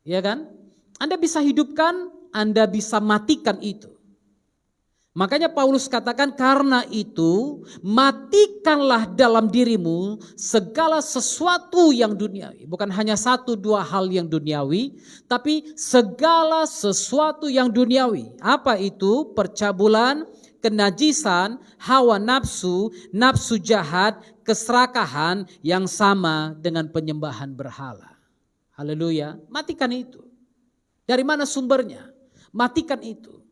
Ya kan? Anda bisa hidupkan, Anda bisa matikan itu. Makanya Paulus katakan karena itu matikanlah dalam dirimu segala sesuatu yang duniawi. Bukan hanya 1-2 hal yang duniawi, tapi segala sesuatu yang duniawi. Apa itu? Percabulan, kenajisan, hawa nafsu, nafsu jahat, keserakahan yang sama dengan penyembahan berhala. Haleluya. Matikan itu. Dari mana sumbernya? Matikan itu.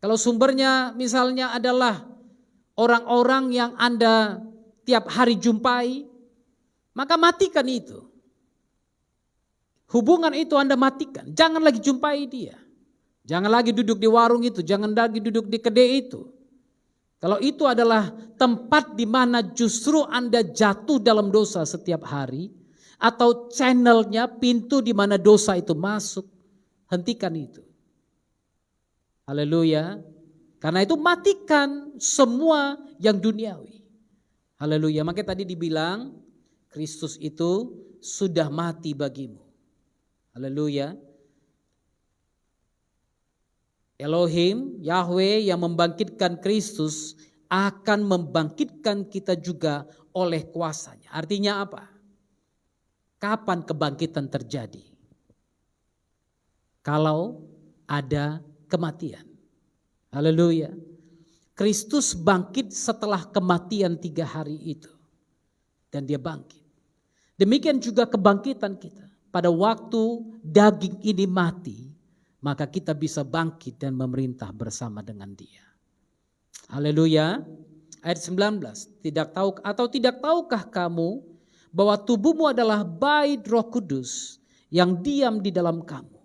Kalau sumbernya misalnya adalah orang-orang yang Anda tiap hari jumpai, maka matikan itu. Hubungan itu Anda matikan, jangan lagi jumpai dia. Jangan lagi duduk di warung itu, jangan lagi duduk di kedai itu. Kalau itu adalah tempat di mana justru Anda jatuh dalam dosa setiap hari, atau channelnya, pintu di mana dosa itu masuk, hentikan itu. Haleluya. Karena itu matikan semua yang duniawi. Haleluya. Makanya tadi dibilang Kristus itu sudah mati bagimu. Haleluya. Elohim, Yahweh yang membangkitkan Kristus akan membangkitkan kita juga oleh kuasanya. Artinya apa? Kapan kebangkitan terjadi? Kalau ada kematian. Haleluya. Kristus bangkit setelah kematian 3 hari itu. Dan dia bangkit. Demikian juga kebangkitan kita. Pada waktu daging ini mati, maka kita bisa bangkit dan memerintah bersama dengan dia. Haleluya. Ayat 19. Tidak tahukah kamu bahwa tubuhmu adalah bait Roh Kudus yang diam di dalam kamu.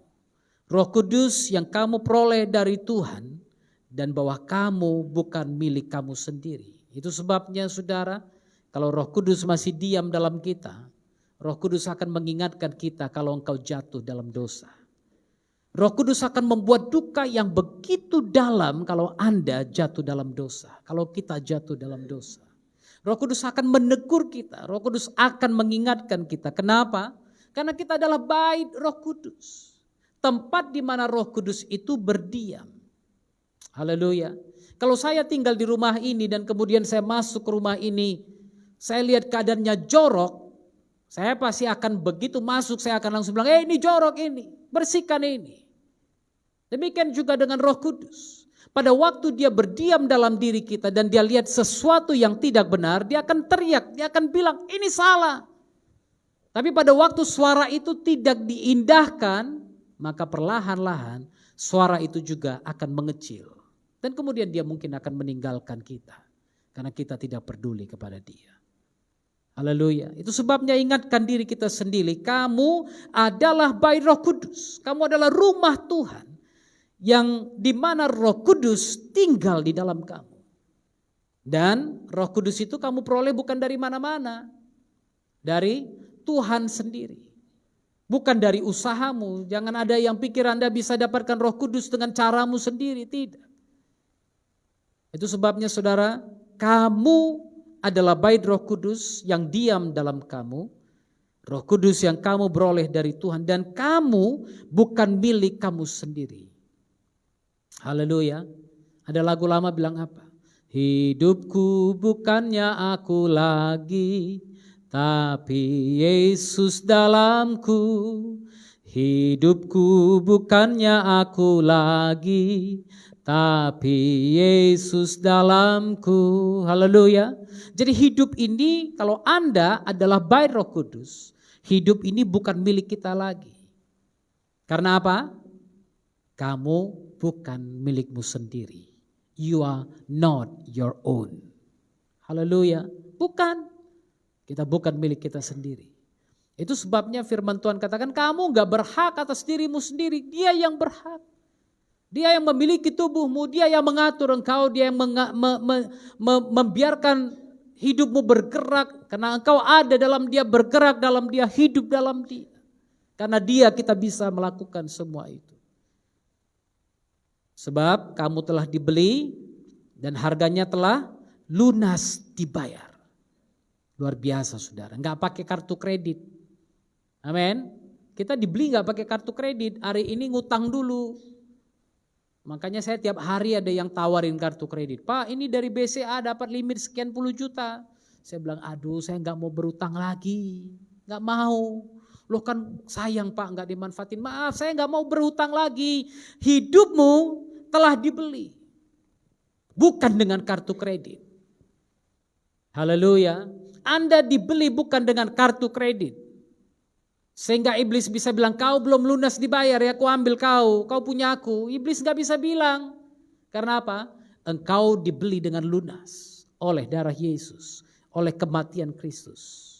Roh Kudus yang kamu peroleh dari Tuhan dan bahwa kamu bukan milik kamu sendiri. Itu sebabnya saudara, kalau Roh Kudus masih diam dalam kita, Roh Kudus akan mengingatkan kita kalau engkau jatuh dalam dosa. Roh Kudus akan membuat duka yang begitu dalam kalau Anda jatuh dalam dosa, kalau kita jatuh dalam dosa. Roh Kudus akan menegur kita, Roh Kudus akan mengingatkan kita. Kenapa? Karena kita adalah bait Roh Kudus. Tempat di mana Roh Kudus itu berdiam. Haleluya. Kalau saya tinggal di rumah ini dan kemudian saya masuk ke rumah ini, saya lihat keadaannya jorok, saya pasti akan begitu masuk, saya akan langsung bilang, ini jorok ini, bersihkan ini. Demikian juga dengan Roh Kudus. Pada waktu dia berdiam dalam diri kita dan dia lihat sesuatu yang tidak benar, dia akan teriak, dia akan bilang, ini salah. Tapi pada waktu suara itu tidak diindahkan, maka perlahan-lahan suara itu juga akan mengecil. Dan kemudian dia mungkin akan meninggalkan kita. Karena kita tidak peduli kepada dia. Haleluya. Itu sebabnya ingatkan diri kita sendiri. Kamu adalah bait Roh Kudus. Kamu adalah rumah Tuhan. Yang dimana Roh Kudus tinggal di dalam kamu. Dan Roh Kudus itu kamu peroleh bukan dari mana-mana. Dari Tuhan sendiri. Bukan dari usahamu. Jangan ada yang pikir Anda bisa dapatkan Roh Kudus dengan caramu sendiri. Tidak. Itu sebabnya saudara, kamu adalah bait Roh Kudus yang diam dalam kamu. Roh Kudus yang kamu beroleh dari Tuhan. Dan kamu bukan milik kamu sendiri. Haleluya. Ada lagu lama bilang apa? Hidupku bukannya aku lagi, tapi Yesus dalamku. Hidupku bukannya aku lagi, tapi Yesus dalamku. Haleluya. Jadi hidup ini kalau Anda adalah bait Roh Kudus, hidup ini bukan milik kita lagi. Karena apa? Kamu bukan milikmu sendiri. You are not your own. Haleluya. Bukan. Kita bukan milik kita sendiri. Itu sebabnya firman Tuhan katakan kamu gak berhak atas dirimu sendiri. Dia yang berhak. Dia yang memiliki tubuhmu. Dia yang mengatur engkau. Dia yang membiarkan hidupmu bergerak. Karena engkau ada dalam dia, bergerak dalam dia, hidup dalam dia. Karena dia kita bisa melakukan semua itu. Sebab kamu telah dibeli dan harganya telah lunas dibayar. Luar biasa saudara, nggak pakai kartu kredit. Amin. Kita dibeli nggak pakai kartu kredit, hari ini ngutang dulu. Makanya saya tiap hari ada yang tawarin kartu kredit. Pak ini dari BCA dapat limit sekian puluh juta. Saya bilang aduh saya nggak mau berutang lagi, nggak mau. Loh kan sayang Pak nggak dimanfaatin. Maaf saya nggak mau berhutang lagi. Hidupmu telah dibeli. Bukan dengan kartu kredit. Haleluya. Anda dibeli bukan dengan kartu kredit. Sehingga iblis bisa bilang kau belum lunas dibayar ya aku ambil kau punya aku. Iblis gak bisa bilang. Karena apa? Engkau dibeli dengan lunas oleh darah Yesus. Oleh kematian Kristus.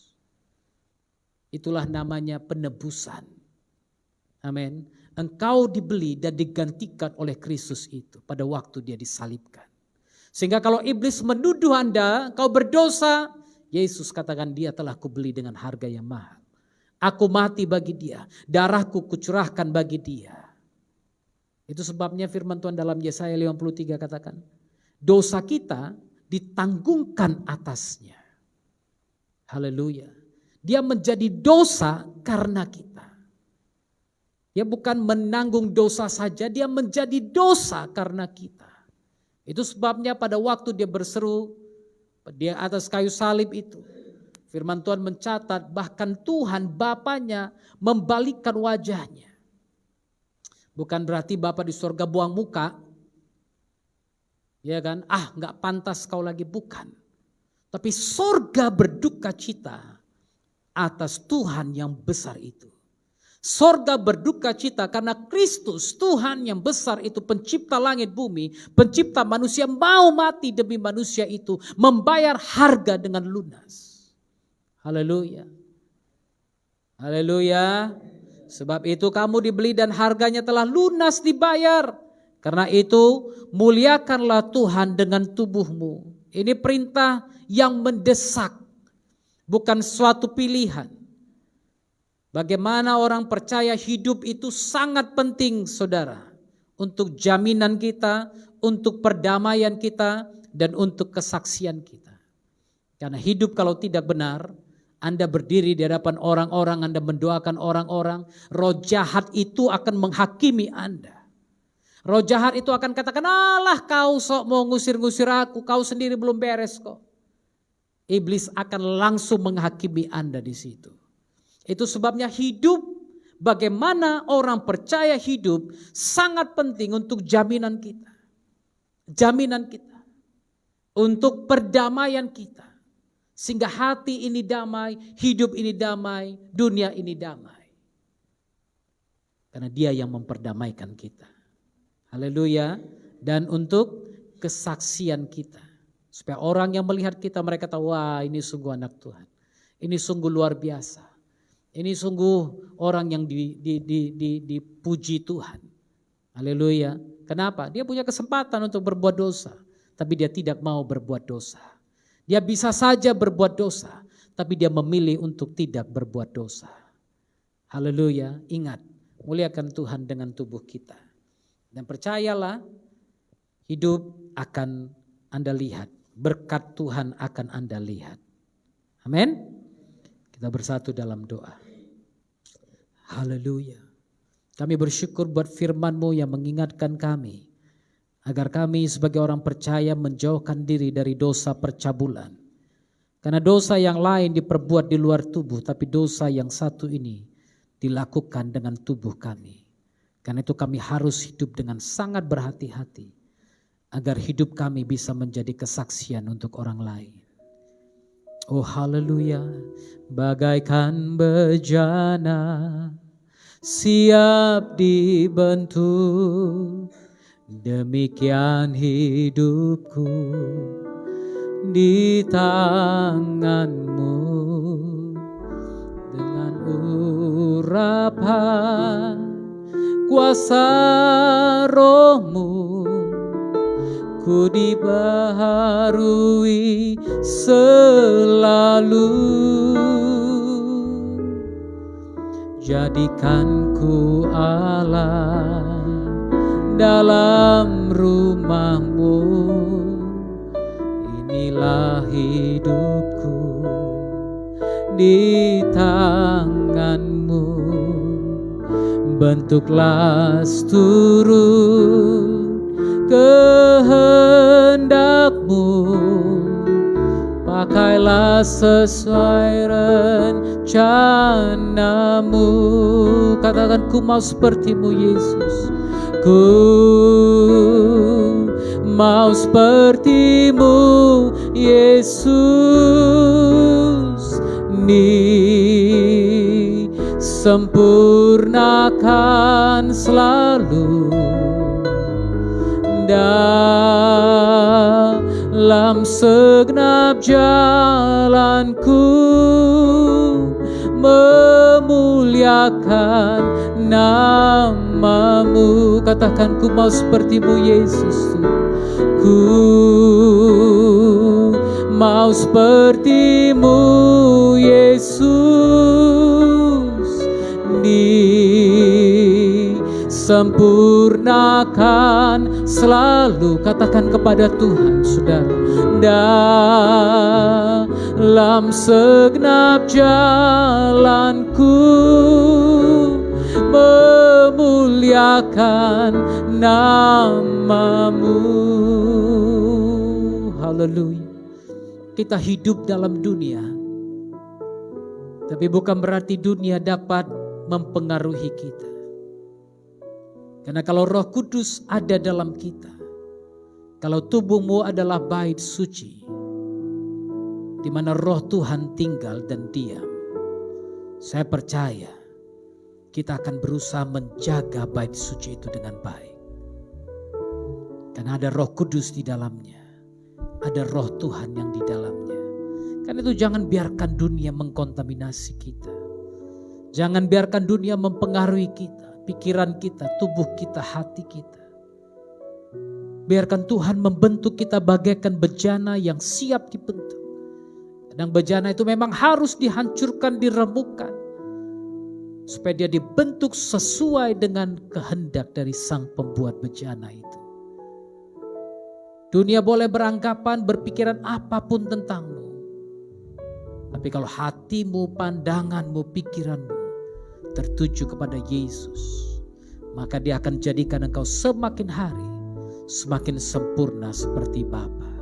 Itulah namanya penebusan. Amin. Engkau dibeli dan digantikan oleh Kristus itu pada waktu dia disalibkan. Sehingga kalau iblis menuduh Anda, kau berdosa, Yesus katakan dia telah kubeli dengan harga yang mahal. Aku mati bagi dia, darahku kucurahkan bagi dia. Itu sebabnya firman Tuhan dalam Yesaya 53 katakan, dosa kita ditanggungkan atasnya. Haleluya. Dia menjadi dosa karena kita. Dia bukan menanggung dosa saja, dia menjadi dosa karena kita. Itu sebabnya pada waktu dia berseru, dia atas kayu salib itu. Firman Tuhan mencatat bahkan Tuhan Bapanya membalikkan wajahnya. Bukan berarti Bapa di surga buang muka. Ya kan? Gak pantas kau lagi, bukan. Tapi surga berduka cita atas Tuhan yang besar itu. Sorga berduka cita karena Kristus Tuhan yang besar itu, pencipta langit bumi, pencipta manusia, mau mati demi manusia itu, membayar harga dengan lunas. Haleluya. Haleluya. Sebab itu kamu dibeli dan harganya telah lunas dibayar. Karena itu muliakanlah Tuhan dengan tubuhmu. Ini perintah yang mendesak, bukan suatu pilihan. Bagaimana orang percaya hidup itu sangat penting saudara. Untuk jaminan kita, untuk perdamaian kita, dan untuk kesaksian kita. Karena hidup kalau tidak benar, Anda berdiri di hadapan orang-orang, Anda mendoakan orang-orang, roh jahat itu akan menghakimi Anda. Roh jahat itu akan katakan, alah kau sok mau ngusir-ngusir aku, kau sendiri belum beres kok. Iblis akan langsung menghakimi Anda di situ. Itu sebabnya hidup, bagaimana orang percaya hidup sangat penting untuk jaminan kita. Jaminan kita. Untuk perdamaian kita. Sehingga hati ini damai, hidup ini damai, dunia ini damai. Karena dia yang memperdamaikan kita. Haleluya. Dan untuk kesaksian kita. Supaya orang yang melihat kita, mereka tahu, wah ini sungguh anak Tuhan. Ini sungguh luar biasa. Ini sungguh orang yang dipuji Tuhan. Haleluya. Kenapa? Dia punya kesempatan untuk berbuat dosa. Tapi dia tidak mau berbuat dosa. Dia bisa saja berbuat dosa. Tapi dia memilih untuk tidak berbuat dosa. Haleluya. Ingat, muliakan Tuhan dengan tubuh kita. Dan percayalah, hidup akan Anda lihat. Berkat Tuhan akan Anda lihat. Amin. Kita bersatu dalam doa. Haleluya. Kami bersyukur buat firman-Mu yang mengingatkan kami. Agar kami sebagai orang percaya menjauhkan diri dari dosa percabulan. Karena dosa yang lain diperbuat di luar tubuh. Tapi dosa yang satu ini dilakukan dengan tubuh kami. Karena itu kami harus hidup dengan sangat berhati-hati. Agar hidup kami bisa menjadi kesaksian untuk orang lain. Oh haleluya, bagaikan bejana siap dibentuk. Demikian hidupku di tanganmu, dengan urapan kuasa rohmu ku dibaharui selalu. Jadikan ku Allah dalam rumahmu, inilah hidupku di tanganmu. Bentuklah seturut kehendakmu, pakailah sesuai rencanamu. Katakan, ku mau sepertimu Yesus, ku mau sepertimu Yesus, disempurnakan selalu dalam segenap jalanku, memuliakan namamu. Katakan, ku mau sepertimu Yesus, ku mau sepertimu Yesus, disempurnakan selalu. Katakan kepada Tuhan, saudara, dalam segenap jalanku, memuliakan namamu. Haleluya. Kita hidup dalam dunia, tapi bukan berarti dunia dapat mempengaruhi kita. Karena kalau Roh Kudus ada dalam kita, kalau tubuhmu adalah bait suci, di mana Roh Tuhan tinggal dan diam, saya percaya kita akan berusaha menjaga bait suci itu dengan baik. Karena ada Roh Kudus di dalamnya, ada Roh Tuhan yang di dalamnya. Karena itu jangan biarkan dunia mengkontaminasi kita. Jangan biarkan dunia mempengaruhi kita, pikiran kita, tubuh kita, hati kita. Biarkan Tuhan membentuk kita bagaikan bejana yang siap dibentuk. Kadang bejana itu memang harus dihancurkan, diremukkan, supaya dia dibentuk sesuai dengan kehendak dari sang pembuat bejana itu. Dunia boleh beranggapan, berpikiran apapun tentangmu. Tapi kalau hatimu, pandanganmu, pikiranmu tertuju kepada Yesus, maka dia akan jadikan engkau semakin hari semakin sempurna seperti Bapa.